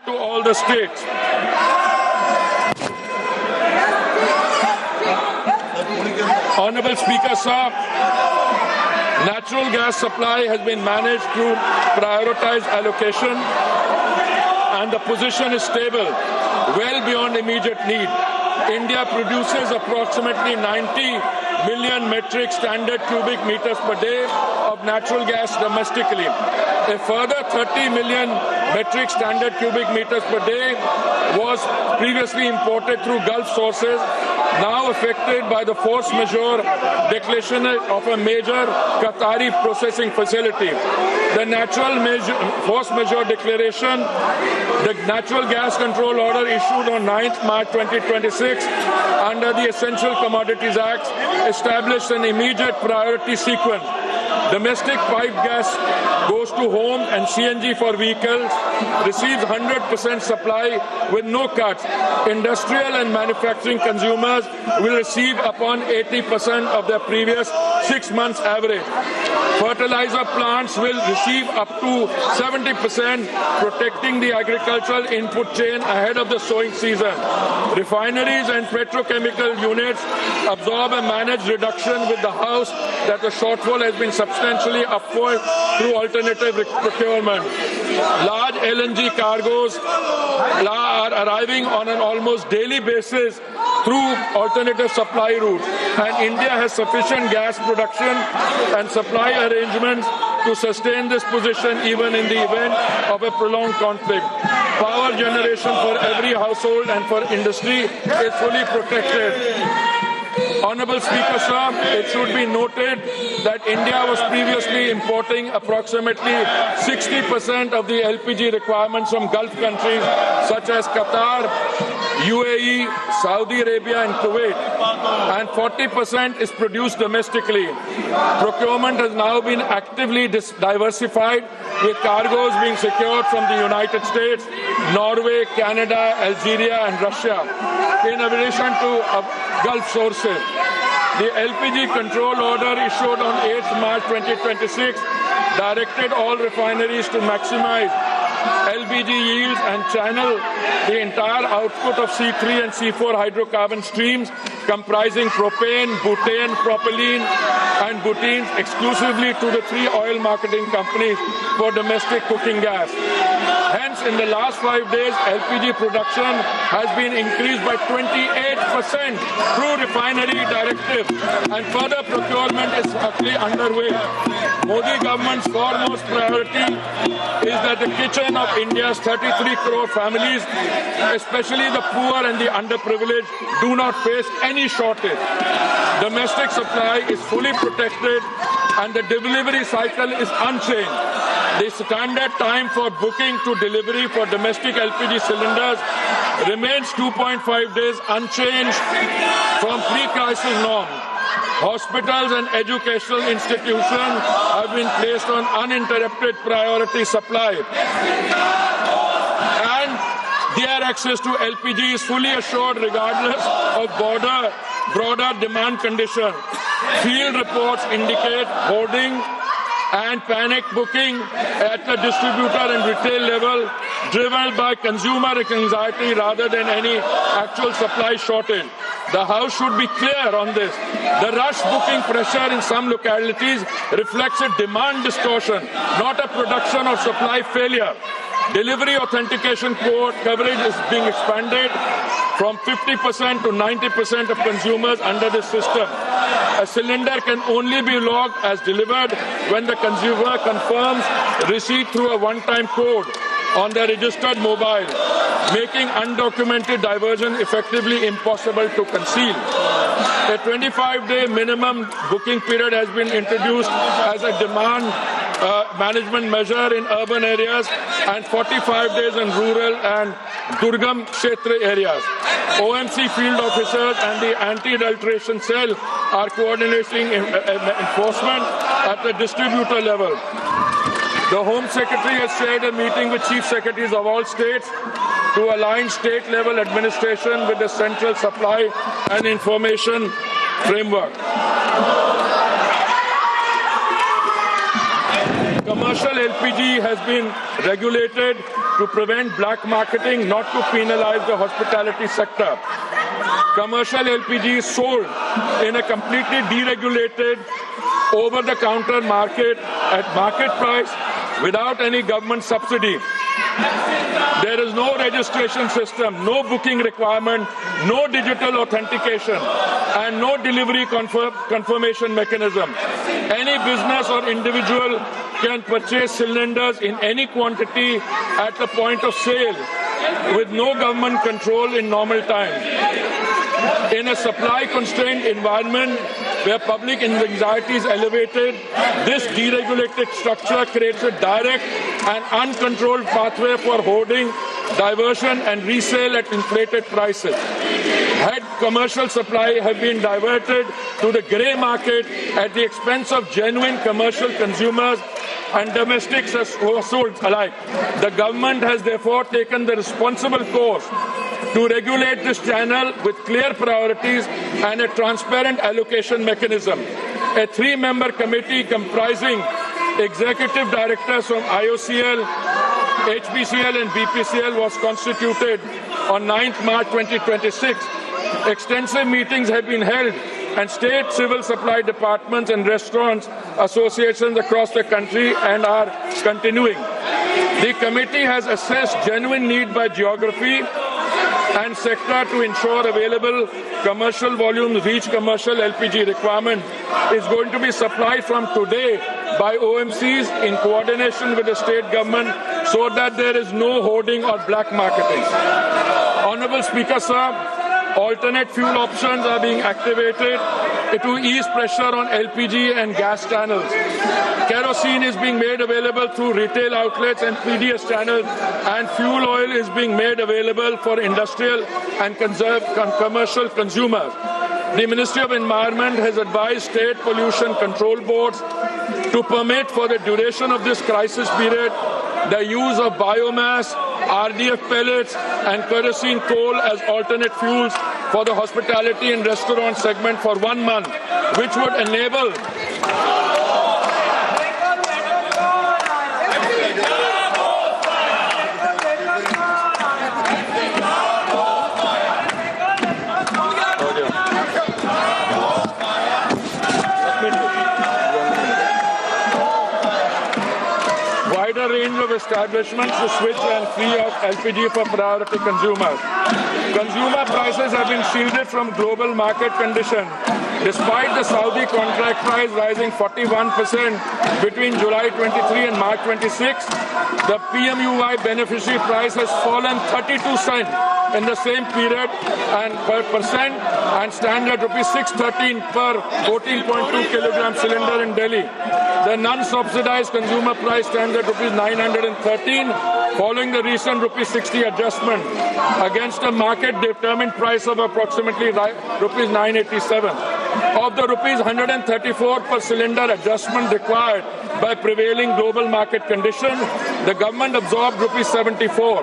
to all the states. Honorable Speaker, sir, natural gas supply has been managed through prioritized allocation and the position is stable, well beyond immediate need. India produces approximately 90 million metric standard cubic meters per day of natural gas domestically. A further 30 million metric standard cubic meters per day was previously imported through Gulf sources, now affected by the force majeure declaration of a major Qatari processing facility. The force majeure declaration, the Natural Gas Control Order issued on 9th March 2026 under the Essential Commodities Act established an immediate priority sequence. Domestic pipe gas goes to homes and CNG for vehicles receives 100% supply with no cuts. Industrial and manufacturing consumers will receive upon 80% of their previous 6 months average. Fertilizer plants will receive up to 70%, protecting the agricultural input chain ahead of the sowing season. Refineries and petrochemical units absorb a managed reduction with the House that the shortfall has been substantially upward through alternative procurement. Large LNG cargoes are arriving on an almost daily basis through alternative supply routes, and India has sufficient gas production and supply arrangements to sustain this position even in the event of a prolonged conflict. Power generation for every household and for industry is fully protected. Honorable Speaker, sir, it should be noted that India was previously importing approximately 60% of the LPG requirements from Gulf countries such as Qatar, UAE, Saudi Arabia and Kuwait, and 40% is produced domestically. Procurement has now been actively diversified, with cargoes being secured from the United States, Norway, Canada, Algeria and Russia, in addition to Gulf sources. The LPG control order issued on 8th March 2026 directed all refineries to maximize LPG yields and channel the entire output of C3 and C4 hydrocarbon streams comprising propane, butane, propylene and butenes exclusively to the 3 oil marketing companies for domestic cooking gas. Hence, in the last 5 days, LPG production has been increased by 28% through refinery directive, and further procurement is actually underway. Modi government's foremost priority is that the kitchen of India's 33 crore families, especially the poor and the underprivileged, do not face any shortage. Domestic supply is fully protected and the delivery cycle is unchanged. The standard time for booking to delivery for domestic LPG cylinders remains 2.5 days, unchanged from pre-crisis norm. Hospitals and educational institutions have been placed on uninterrupted priority supply, and their access to LPG is fully assured regardless of broader demand conditions. Field reports indicate hoarding and panic booking at the distributor and retail level, driven by consumer anxiety rather than any actual supply shortage. The House should be clear on this. The rush booking pressure in some localities reflects a demand distortion, not a production or supply failure. Delivery authentication code coverage is being expanded from 50% to 90% of consumers under this system. A cylinder can only be logged as delivered when the consumer confirms receipt through a one-time code on their registered mobile, making undocumented diversion effectively impossible to conceal. A 25-day minimum booking period has been introduced as a demand management measure in urban areas and 45 days in rural and Durgam Kshetra areas. OMC field officers and the anti-adulteration cell are coordinating enforcement at the distributor level. The Home Secretary has shared a meeting with Chief Secretaries of all states to align state-level administration with the Central Supply and Information Framework. Commercial LPG has been regulated to prevent black marketing, not to penalize the hospitality sector. Commercial LPG is sold in a completely deregulated, over-the-counter market at market price without any government subsidy. There is no registration system, no booking requirement, no digital authentication, and no delivery confirmation mechanism. Any business or individual can purchase cylinders in any quantity at the point of sale with no government control in normal times. In a supply-constrained environment where public anxiety is elevated, this deregulated structure creates a direct and uncontrolled pathway for hoarding, diversion and resale at inflated prices. Had commercial supply have been diverted to the grey market at the expense of genuine commercial consumers and domestic households alike. The government has therefore taken the responsible course to regulate this channel with clear priorities and a transparent allocation mechanism. A three-member committee comprising executive directors from IOCL, HPCL and BPCL was constituted on 9th March 2026. Extensive meetings have been held and state civil supply departments and restaurants associations across the country and are continuing. The committee has assessed genuine need by geography and sector to ensure available commercial volumes reach commercial LPG requirement is going to be supplied from today by OMCs in coordination with the state government so that there is no hoarding or black marketing. Honourable Speaker, sir, alternate fuel options are being activated to ease pressure on LPG and gas channels. Kerosene is being made available through retail outlets and PDS channels, and fuel oil is being made available for industrial and commercial consumers. The Ministry of Environment has advised state pollution control boards to permit for the duration of this crisis period the use of biomass, RDF pellets and kerosene coal as alternate fuels for the hospitality and restaurant segment for 1 month, which would enable wider range of establishments to switch and free of LPG for priority consumers. Consumer prices have been shielded from global market conditions. Despite the Saudi contract price rising 41% between July 23 and March 26, the PMUY beneficiary price has fallen 32 cents in the same period and per percent and stands at rupees 613 per 14.2 kilogram cylinder in Delhi. The non-subsidized consumer price stands at rupees 913 following the recent rupees 60 adjustment against a market-determined price of approximately rupees 987. Of the rupees 134 per cylinder adjustment required by prevailing global market conditions, the government absorbed rupees 74.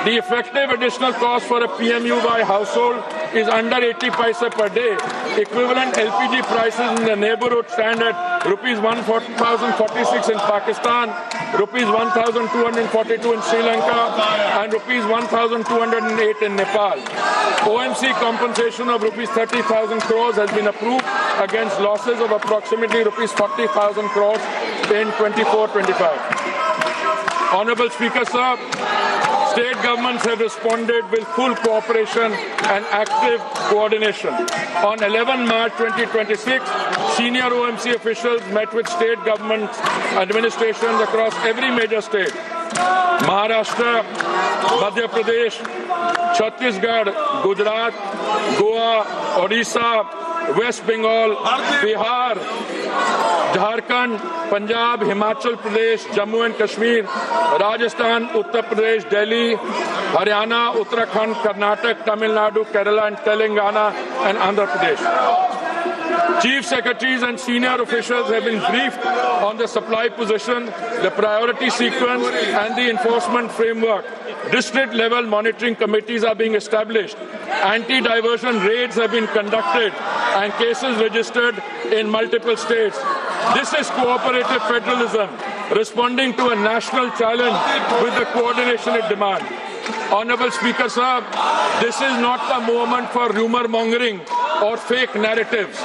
The effective additional cost for a PMUY household is under 80 paise per day. Equivalent LPG prices in the neighborhood stand at rupees 1,046 in Pakistan, rupees 1,242 in Sri Lanka, and rupees 1,208 in Nepal. OMC compensation of rupees 30,000 crores has been approved against losses of approximately rupees 40,000 crores in 24-25. Honourable Speaker, sir, state governments have responded with full cooperation and active coordination. On 11 March 2026, senior OMC officials met with state government administrations across every major state. Maharashtra, Madhya Pradesh, Chhattisgarh, Gujarat, Goa, Odisha, West Bengal, Bihar, Jharkhand, Punjab, Himachal Pradesh, Jammu and Kashmir, Rajasthan, Uttar Pradesh, Delhi, Haryana, Uttarakhand, Karnataka, Tamil Nadu, Kerala and Telangana and Andhra Pradesh. Chief Secretaries and senior officials have been briefed on the supply position, the priority sequence and the enforcement framework. District-level monitoring committees are being established. Anti-diversion raids have been conducted and cases registered in multiple states. This is cooperative federalism. responding to a national challenge with the coordination it demands. Honorable Speaker Sir, this is not the moment for rumor mongering or fake narratives.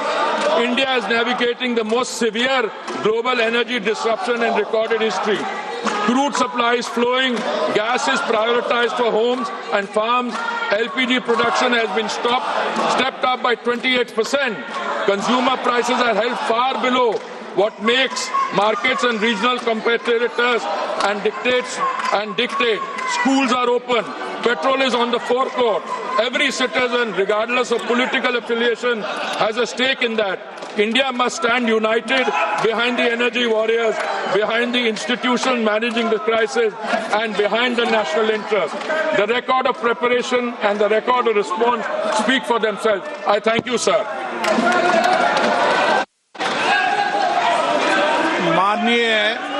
India is navigating the most severe global energy disruption in recorded history. Crude supply is flowing, gas is prioritized for homes and farms, LPG production has been stepped up by 28%. Consumer prices are held far below what makes markets and regional competitors and dictate. Schools are open. Petrol is on the forecourt. Every citizen, regardless of political affiliation, has a stake in that. India must stand united behind the energy warriors, behind the institution managing the crisis, and behind the national interest. The record of preparation and the record of response speak for themselves. I thank you, sir. माननीय